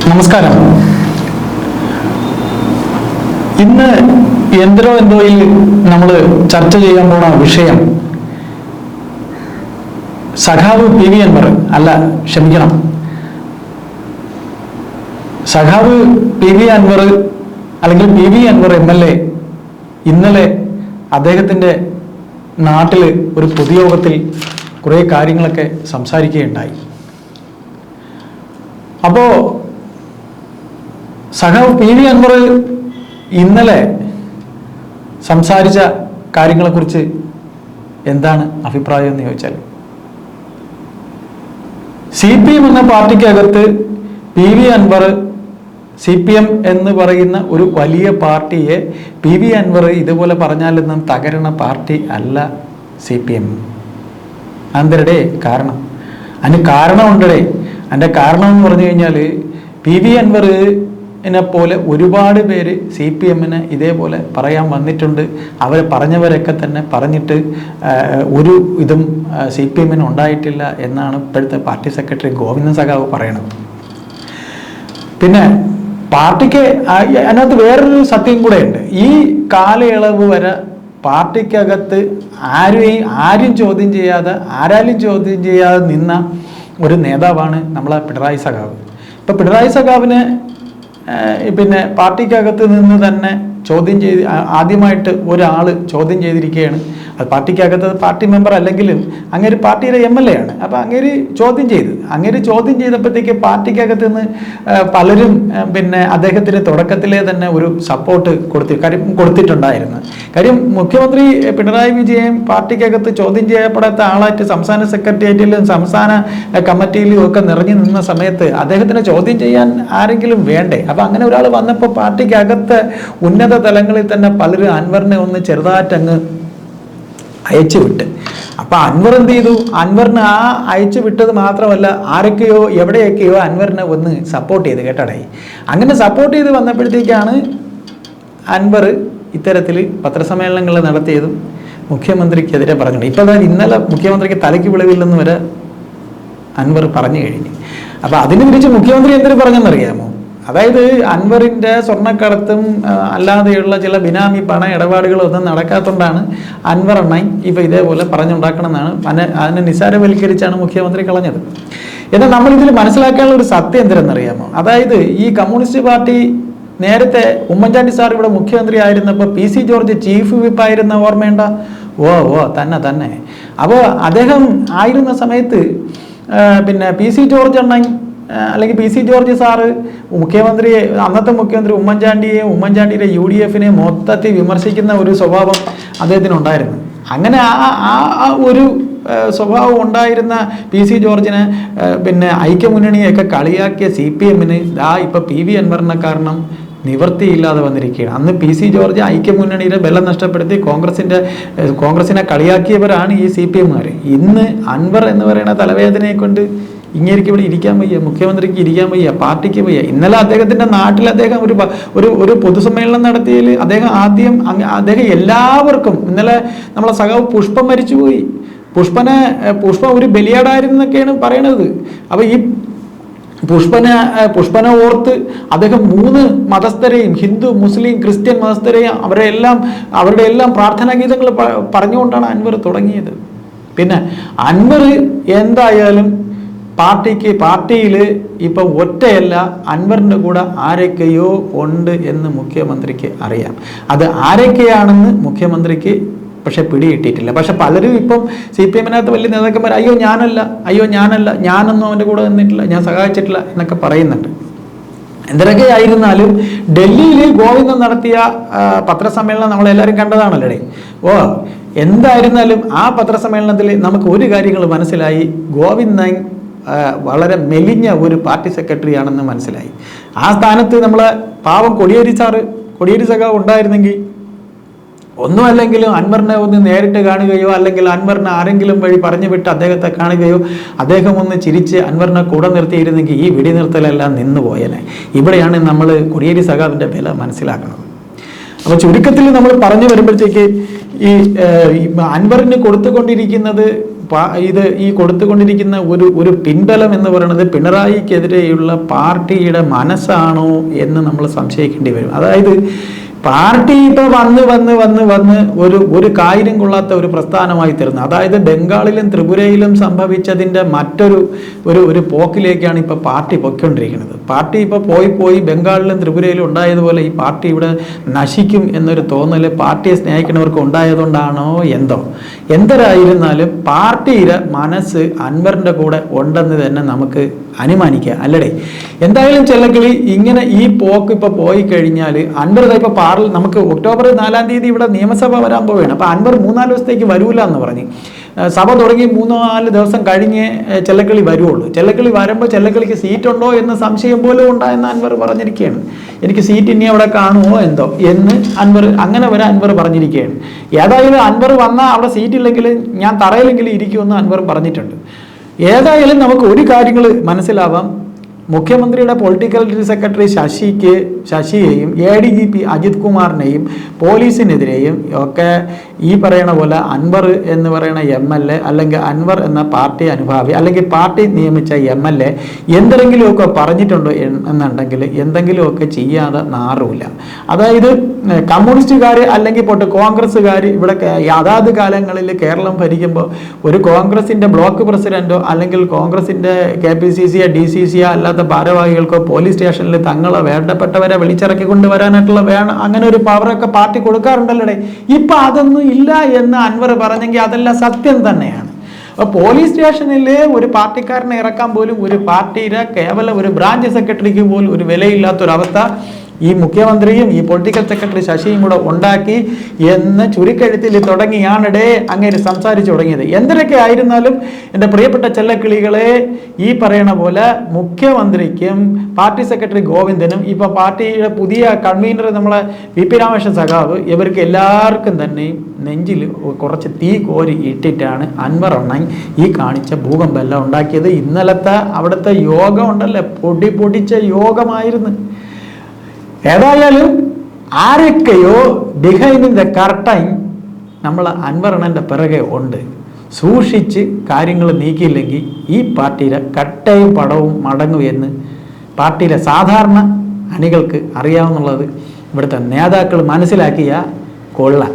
നമസ്കാരം. ഇന്ന് എന്തോയിൽ നമ്മൾ ചർച്ച ചെയ്യാൻ പോണ വിഷയം സഖാവ് പി വി അൻവർ അല്ല, ക്ഷമിക്കണം, സഖാവ് പി വി അൻവർ അല്ലെങ്കിൽ പി വി അൻവർ MLA ഇന്നലെ അദ്ദേഹത്തിൻ്റെ നാട്ടിൽ ഒരു പൊതുയോഗത്തിൽ കുറേ കാര്യങ്ങളൊക്കെ സംസാരിക്കുകയുണ്ടായി. അപ്പോൾ സഖാവ് പി വി അൻവർ ഇന്നലെ സംസാരിച്ച കാര്യങ്ങളെക്കുറിച്ച് എന്താണ് അഭിപ്രായം എന്ന് ചോദിച്ചാൽ, CPM എന്ന പാർട്ടിക്കകത്ത് പി വി അൻവർ CPM എന്ന് പറയുന്ന ഒരു വലിയ പാർട്ടിയെ പി വി അൻവർ ഇതുപോലെ പറഞ്ഞാലൊന്നും തകരണ പാർട്ടി അല്ല CPM. അതിൻ്റെ കാരണം, അതിന് കാരണമുണ്ടേ. അതിൻ്റെ കാരണം എന്ന് പറഞ്ഞു കഴിഞ്ഞാൽ പി വി അൻവറിനെ പോലെ ഒരുപാട് പേര് CPM-ന് ഇതേപോലെ പറയാൻ വന്നിട്ടുണ്ട്. അവർ പറഞ്ഞവരൊക്കെ തന്നെ പറഞ്ഞിട്ട് ഒരു ഇതും CPM-ന് ഉണ്ടായിട്ടില്ല എന്നാണ് ഇപ്പോഴത്തെ പാർട്ടി സെക്രട്ടറി ഗോവിന്ദൻ സഖാവ് പറയണത്. പിന്നെ പാർട്ടിക്ക് അതിനകത്ത് വേറൊരു സത്യം കൂടെ ഉണ്ട്. ഈ കാലയളവ് വരെ പാർട്ടിക്കകത്ത് ആരും ചോദ്യം ചെയ്യാതെ നിന്ന ഒരു നേതാവാണ് നമ്മളെ പിണറായി സഖാവ്. ഇപ്പം പിണറായി സഖാവിന് പിന്നെ പാർട്ടിക്കകത്ത് നിന്ന് തന്നെ ആദ്യമായിട്ട് ഒരാൾ ചോദ്യം ചെയ്തിരിക്കുകയാണ്. അത് പാർട്ടിക്കകത്ത് പാർട്ടി മെമ്പർ അല്ലെങ്കിലും അങ്ങേര് പാർട്ടിയുടെ MLA ആണ്. അപ്പോൾ അങ്ങേര് ചോദ്യം ചെയ്തപ്പോഴത്തേക്ക് പാർട്ടിക്കകത്ത് നിന്ന് പലരും പിന്നെ അദ്ദേഹത്തിന് തുടക്കത്തിലെ തന്നെ ഒരു സപ്പോർട്ട് കൊടുത്തിട്ടുണ്ടായിരുന്നു. കാര്യം മുഖ്യമന്ത്രി പിണറായി വിജയൻ പാർട്ടിക്കകത്ത് ചോദ്യം ചെയ്യപ്പെടാത്ത ആളായിട്ട് സംസ്ഥാന സെക്രട്ടേറിയറ്റിലും സംസ്ഥാന കമ്മിറ്റിയിലും ഒക്കെ നിറഞ്ഞു നിന്ന സമയത്ത് അദ്ദേഹത്തിന് ചോദ്യം ചെയ്യാൻ ആരെങ്കിലും വേണ്ടേ? അപ്പോൾ അങ്ങനെ ഒരാൾ വന്നപ്പോൾ പാർട്ടിക്കകത്ത് ഉന്നത തലങ്ങളിൽ തന്നെ പലരും അൻവറിനെ ഒന്ന് ചെറുതായിട്ടങ്ങ് അയച്ചു വിട്ട്. അപ്പം അൻവർ എന്ത് ചെയ്തു? അൻവറിന് ആ അയച്ചു വിട്ടത് മാത്രമല്ല, ആരൊക്കെയോ എവിടെയൊക്കെയോ അൻവറിനെ ഒന്ന് സപ്പോർട്ട് ചെയ്ത് കേട്ടടായി. അങ്ങനെ സപ്പോർട്ട് ചെയ്ത് വന്നപ്പോഴത്തേക്കാണ് അൻവർ ഇത്തരത്തിൽ പത്രസമ്മേളനങ്ങൾ നടത്തിയതും മുഖ്യമന്ത്രിക്കെതിരെ പറഞ്ഞിട്ടുണ്ട്. ഇപ്പോൾ ഇന്നലെ മുഖ്യമന്ത്രിക്ക് തലയ്ക്ക് വിളവില്ലെന്ന് വരെ അൻവർ പറഞ്ഞു കഴിഞ്ഞു. അപ്പോൾ അതിന് തിരിച്ച് മുഖ്യമന്ത്രി എന്തിനു പറഞ്ഞെന്നറിയാമോ? അതായത് അൻവറിൻ്റെ സ്വർണ്ണക്കടത്തും അല്ലാതെയുള്ള ചില ബിനാമി പണ ഇടപാടുകളൊന്നും നടക്കാത്തതുകൊണ്ടാണ് അൻവർ അണ്ണൻ ഇപ്പോൾ ഇതേപോലെ പറഞ്ഞുണ്ടാക്കണമെന്നാണ് അതിനെ നിസ്സാരവൽക്കരിച്ചാണ് മുഖ്യമന്ത്രി കളഞ്ഞത്. എന്നാൽ നമ്മളിതിൽ മനസ്സിലാക്കാനുള്ള ഒരു സത്യം എന്തിനെന്നറിയാമോ? അതായത് ഈ കമ്മ്യൂണിസ്റ്റ് പാർട്ടി നേരത്തെ ഉമ്മൻചാണ്ടി സാർ ഇവിടെ മുഖ്യമന്ത്രി ആയിരുന്നപ്പോൾ PC ജോർജ് ചീഫ് വിപ്പായിരുന്ന ഓർമ്മയുണ്ട? തന്നെ. അപ്പോൾ അദ്ദേഹം ആയിരുന്ന സമയത്ത് പിന്നെ PC ജോർജ് അണ്ണൻ അല്ലെങ്കിൽ PC ജോർജ് സാറ് അന്നത്തെ മുഖ്യമന്ത്രി ഉമ്മൻചാണ്ടിയുടെ UDF-നെ മൊത്തത്തിൽ വിമർശിക്കുന്ന ഒരു സ്വഭാവം അദ്ദേഹത്തിനുണ്ടായിരുന്നു. അങ്ങനെ ആ ഒരു സ്വഭാവം ഉണ്ടായിരുന്ന PC ജോർജിനെ പിന്നെ ഐക്യമുന്നണിയൊക്കെ കളിയാക്കിയ CPM-ന് ഇപ്പം PV അൻവറിനെ കാരണം നിവൃത്തിയില്ലാതെ വന്നിരിക്കുകയാണ്. അന്ന് PC ജോർജ് ഐക്യമുന്നണിയുടെ ബലം നഷ്ടപ്പെടുത്തി കോൺഗ്രസിനെ കളിയാക്കിയവരാണ് ഈ CPM-കാർ. ഇന്ന് അൻവർ എന്ന് പറയുന്ന തലവേദനയെ കൊണ്ട് ഇങ്ങേക്ക് ഇവിടെ ഇരിക്കാൻ വയ്യ, മുഖ്യമന്ത്രിക്ക് ഇരിക്കാൻ വയ്യ, പാർട്ടിക്ക് വയ്യ. ഇന്നലെ അദ്ദേഹത്തിൻ്റെ നാട്ടിൽ അദ്ദേഹം ഒരു പൊതുസമ്മേളനം നടത്തിയതിൽ അദ്ദേഹം എല്ലാവർക്കും, ഇന്നലെ നമ്മളെ സഖാവ് പുഷ്പ മരിച്ചുപോയി, പുഷ്പ ഒരു ബലിയാടായിരുന്നൊക്കെയാണ് പറയണത്. അപ്പോൾ ഈ പുഷ്പനെ ഓർത്ത് അദ്ദേഹം 3 മതസ്ഥരെയും, ഹിന്ദു മുസ്ലിം ക്രിസ്ത്യൻ മതസ്ഥരെയും അവരുടെ എല്ലാം പ്രാർത്ഥനാ ഗീതങ്ങൾ പറഞ്ഞുകൊണ്ടാണ് അൻവർ തുടങ്ങിയത്. പിന്നെ അൻവർ എന്തായാലും പാർട്ടിയിൽ ഇപ്പം ഒറ്റയല്ല, അൻവറിൻ്റെ കൂടെ ആരൊക്കെയോ ഉണ്ട് എന്ന് മുഖ്യമന്ത്രിക്ക് അറിയാം. അത് ആരൊക്കെയാണെന്ന് മുഖ്യമന്ത്രിക്ക് പക്ഷെ പിടികിട്ടിയിട്ടില്ല. പക്ഷെ പലരും ഇപ്പം CPM-നകത്ത് വലിയ നേതാക്കന്മാർ അയ്യോ ഞാനല്ല, ഞാനൊന്നും അവൻ്റെ കൂടെ നിന്നിട്ടില്ല, ഞാൻ സഹായിച്ചിട്ടില്ല എന്നൊക്കെ പറയുന്നുണ്ട്. എന്തൊക്കെ ആയിരുന്നാലും ഡൽഹിയിൽ ഗോവിന്ദൻ നടത്തിയ പത്രസമ്മേളനം നമ്മളെല്ലാവരും കണ്ടതാണല്ലേ. എന്തായിരുന്നാലും ആ പത്രസമ്മേളനത്തിൽ നമുക്ക് ഒരു കാര്യങ്ങൾ മനസ്സിലായി. ഗോവിന്ദൻ വളരെ മെലിഞ്ഞ ഒരു പാർട്ടി സെക്രട്ടറി ആണെന്ന് മനസ്സിലായി. ആ സ്ഥാനത്ത് നമ്മളെ പാവം കൊടിയേരി സഖാവ് ഉണ്ടായിരുന്നെങ്കിൽ ഒന്നുമല്ലെങ്കിലും അൻവറിനെ ഒന്ന് നേരിട്ട് കാണുകയോ അല്ലെങ്കിൽ അൻവറിനെ ആരെങ്കിലും വഴി പറഞ്ഞു വിട്ട് അദ്ദേഹത്തെ കാണുകയോ അദ്ദേഹം ഒന്ന് ചിരിച്ച് അൻവറിനെ കൂടെ നിർത്തിയിരുന്നെങ്കിൽ ഈ വെടിനിർത്തലെല്ലാം നിന്ന് പോയേനെ. ഇവിടെയാണ് നമ്മൾ കൊടിയേരി സഖാവിൻ്റെ വില മനസ്സിലാക്കുന്നത്. അപ്പോൾ ചുരുക്കത്തിൽ നമ്മൾ പറഞ്ഞു വരുമ്പോഴത്തേക്ക് ഈ അൻവറിന് കൊടുത്തുകൊണ്ടിരിക്കുന്നത് ഇത് ഈ കൊടുത്തുകൊണ്ടിരിക്കുന്ന ഒരു പിൻബലം എന്ന് പറയുന്നത് പിണറായിക്കെതിരെയുള്ള പാർട്ടിയുടെ മനസ്സാണോ എന്ന് നമ്മൾ സംശയിക്കേണ്ടി വരും. അതായത് പാർട്ടി ഇപ്പോൾ വന്ന് ഒരു കാര്യം കൊള്ളാത്ത ഒരു പ്രസ്ഥാനമായി തീർന്നു. അതായത് ബംഗാളിലും ത്രിപുരയിലും സംഭവിച്ചതിൻ്റെ ഒരു പോക്കിലേക്കാണ് ഇപ്പോൾ പാർട്ടി പൊയ്ക്കൊണ്ടിരിക്കുന്നത്. പാർട്ടി ഇപ്പോൾ പോയി ബംഗാളിലും ത്രിപുരയിലും ഉണ്ടായതുപോലെ ഈ പാർട്ടി ഇവിടെ നശിക്കും എന്നൊരു തോന്നൽ പാർട്ടിയെ സ്നേഹിക്കുന്നവർക്ക് ഉണ്ടായതുകൊണ്ടാണോ എന്തരായിരുന്നാലും പാർട്ടിയുടെ മനസ്സ് അൻവറിൻ്റെ കൂടെ ഉണ്ടെന്ന് തന്നെ നമുക്ക് അനുമാനിക്കുക, അല്ലടേ? എന്തായാലും ചെല്ലക്കിളി ഇങ്ങനെ ഈ പോക്ക് ഇപ്പോൾ പോയി കഴിഞ്ഞാൽ അൻവർ ഇപ്പോൾ നമുക്ക് ഒക്ടോബർ 4-ാം തീയതി ഇവിടെ നിയമസഭ വരാൻ പോവുകയാണ്. അപ്പോൾ അൻവർ 3-4 ദിവസത്തേക്ക് വരൂല എന്ന് പറഞ്ഞ് സഭ തുടങ്ങി 3-4 ദിവസം കഴിഞ്ഞ് ചെല്ലക്കിളി വരുള്ളൂ. ചെല്ലക്കിളി വരുമ്പോൾ ചെല്ലക്കിളിക്ക് സീറ്റുണ്ടോ എന്ന് സംശയം പോലും ഉണ്ടായെന്ന് അൻവർ പറഞ്ഞിരിക്കുകയാണ്. എനിക്ക് സീറ്റ് ഇനി അവിടെ കാണുമോ എന്തോ എന്ന് അങ്ങനെ വരെ അൻവർ പറഞ്ഞിരിക്കുകയാണ്. ഏതായാലും അൻവർ വന്നാൽ അവിടെ സീറ്റില്ലെങ്കിൽ ഞാൻ തറയിലെങ്കിലും ഇരിക്കുമെന്ന് അൻവർ പറഞ്ഞിട്ടുണ്ട്. ഏതായാലും നമുക്ക് ഒരു കാര്യങ്ങൾ മനസ്സിലാവാം. മുഖ്യമന്ത്രിയുടെ പൊളിറ്റിക്കൽ സെക്രട്ടറി ശശിയെയും ADGP അജിത് കുമാറിനെയും പോലീസിനെതിരെയും ഒക്കെ ഈ പറയണ പോലെ അൻവർ എന്ന് പറയുന്ന MLA അല്ലെങ്കിൽ അൻവർ എന്ന പാർട്ടി അനുഭാവി അല്ലെങ്കിൽ പാർട്ടി നിയമിച്ച MLA എന്തെങ്കിലുമൊക്കെ പറഞ്ഞിട്ടുണ്ടോ എന്നുണ്ടെങ്കിൽ എന്തെങ്കിലുമൊക്കെ ചെയ്യാതെ നാറില്ല. അതായത് കമ്മ്യൂണിസ്റ്റുകാർ അല്ലെങ്കിൽ കോൺഗ്രസ്സുകാർ ഇവിടെ അതാത് കാലങ്ങളിൽ കേരളം ഭരിക്കുമ്പോൾ ഒരു കോൺഗ്രസിൻ്റെ ബ്ലോക്ക് പ്രസിഡന്റോ അല്ലെങ്കിൽ കോൺഗ്രസിൻ്റെ KPCC DCC അല്ലാത്ത ഭാരവാഹികൾക്കോ പോലീസ് സ്റ്റേഷനിൽ തങ്ങളെ വേണ്ടപ്പെട്ടവരെ വിളിച്ചിറക്കി കൊണ്ടുവരാനായിട്ടുള്ള അങ്ങനെ ഒരു പവറൊക്കെ പാർട്ടി കൊടുക്കാറുണ്ടല്ലേ. ഇപ്പൊ അതൊന്നും ഇല്ല എന്ന് അൻവർ പറഞ്ഞെങ്കിൽ അതെല്ലാം സത്യം തന്നെയാണ്. അപ്പോൾ പോലീസ് സ്റ്റേഷനിൽ ഒരു പാർട്ടിക്കാരനെ ഇറക്കാൻ പോലും ഒരു പാർട്ടിയുടെ കേവലം ഒരു ബ്രാഞ്ച് സെക്രട്ടറിക്ക് പോലും ഒരു വിലയില്ലാത്തൊരവസ്ഥ ഈ മുഖ്യമന്ത്രിയും ഈ പൊളിറ്റിക്കൽ സെക്രട്ടറി ശശിയും കൂടെ ഉണ്ടാക്കി എന്ന് ചുരുക്കെഴുത്തിൽ തുടങ്ങിയാണിടെ അങ്ങനെ സംസാരിച്ചു തുടങ്ങിയത്. എന്തൊക്കെ ആയിരുന്നാലും എൻ്റെ പ്രിയപ്പെട്ട ചെല്ലക്കിളികളെ, ഈ പറയണ പോലെ മുഖ്യമന്ത്രിക്കും പാർട്ടി സെക്രട്ടറി ഗോവിന്ദനും ഇപ്പൊ പാർട്ടിയുടെ പുതിയ കൺവീനർ നമ്മളെ VP രാമകൃഷ്ണൻ സഖാവ്, ഇവർക്ക് എല്ലാവർക്കും തന്നെ നെഞ്ചിൽ കുറച്ച് തീ കോരി ഇട്ടിട്ടാണ് അൻവർ അണ്ണൻ ഈ കാണിച്ച ഭൂകമ്പെല്ലാം ഉണ്ടാക്കിയത്. ഇന്നലത്തെ അവിടുത്തെ യോഗം ഉണ്ടല്ലേ, പൊടിച്ച യോഗമായിരുന്നു. ഏതായാലും ആരൊക്കെയോ ബിഹൈൻഡ് ദ കർട്ടൻ നമ്മൾ അൻവറിന്റെ പിറകെ ഉണ്ട്. സൂക്ഷിച്ച് കാര്യങ്ങൾ നീക്കിയില്ലെങ്കിൽ ഈ പാർട്ടിയുടെ കട്ടയും പടവും മടങ്ങും എന്ന് പാർട്ടിയിലെ സാധാരണ അണികൾക്ക് അറിയാവുന്നുള്ളത് ഇവിടുത്തെ നേതാക്കൾ മനസ്സിലാക്കിയ കൊള്ളാം.